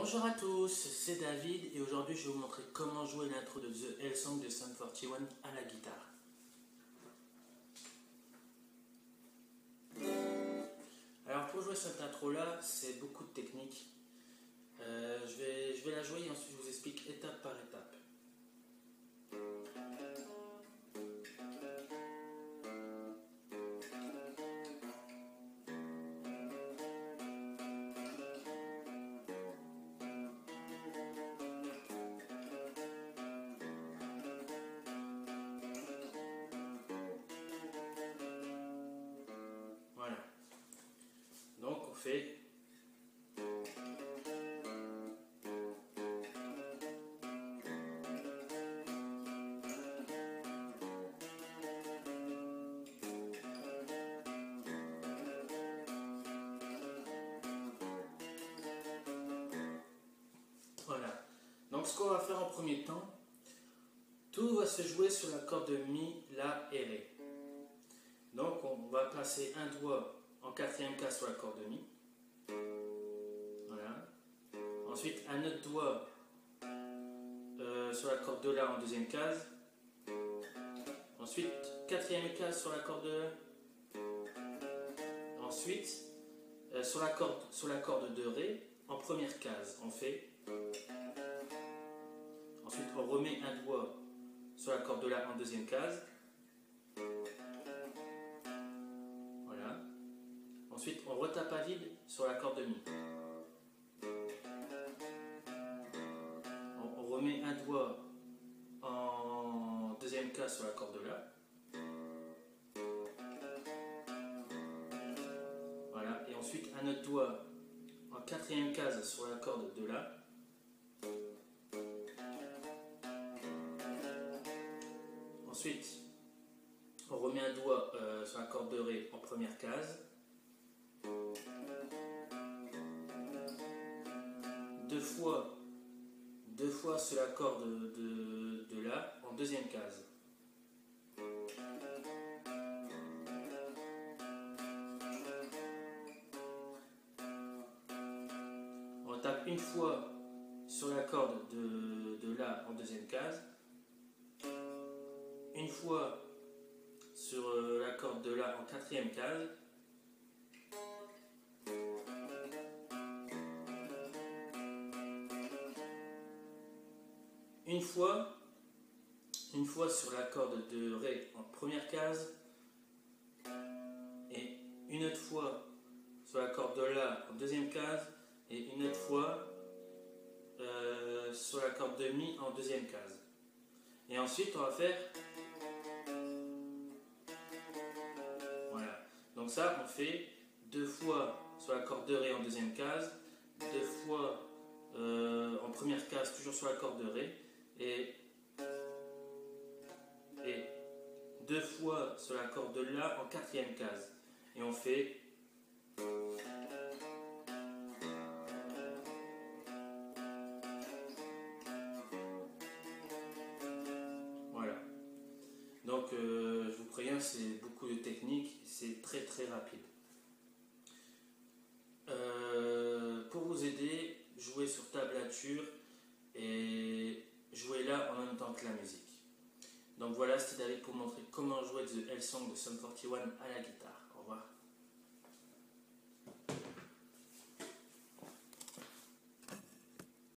Bonjour à tous, c'est David et aujourd'hui je vais vous montrer comment jouer l'intro de The Hell Song de Sum 41 à la guitare. Alors pour jouer cette intro là, c'est beaucoup de technique. Je vais la jouer et ensuite je vous explique étape par étape. Voilà. Donc on fait... Voilà. Donc ce qu'on va faire en premier temps, tout va se jouer sur la corde de Mi, La et Ré. Donc on va placer un doigt en quatrième case sur la corde de Mi. Voilà. Ensuite un autre doigt sur la corde de La en deuxième case. Ensuite quatrième case sur la corde de La. Ensuite sur la corde de Ré en première case. On fait. Ensuite on remet un doigt sur la corde de La en deuxième case. Voilà. Ensuite on retape à vide sur la corde de Mi. On remet un doigt en deuxième case sur la corde de La. Voilà. Et ensuite un autre doigt en quatrième case sur la corde de La. Ensuite, on remet un doigt sur la corde de Ré en première case. Deux fois sur la corde de La en deuxième case. On tape une fois sur la corde de La en deuxième case. Une fois sur la corde de La en quatrième case. Une fois sur la corde de Ré en première case. Et une autre fois sur la corde de La en deuxième case. Et une autre fois sur la corde de Mi en deuxième case. Et ensuite on va faire... Voilà. Donc ça on fait deux fois sur la corde de Ré en deuxième case. Deux fois en première case toujours sur la corde de Ré. Et deux fois sur la corde de La en quatrième case. Et on fait... Voilà. Donc je vous préviens, c'est beaucoup de technique, c'est très très rapide. Pour vous aider, jouez sur tablature et jouez là en même temps que la musique. Donc voilà, c'était David pour montrer comment jouer The Hell Song de Sum 41 à la guitare. Au revoir.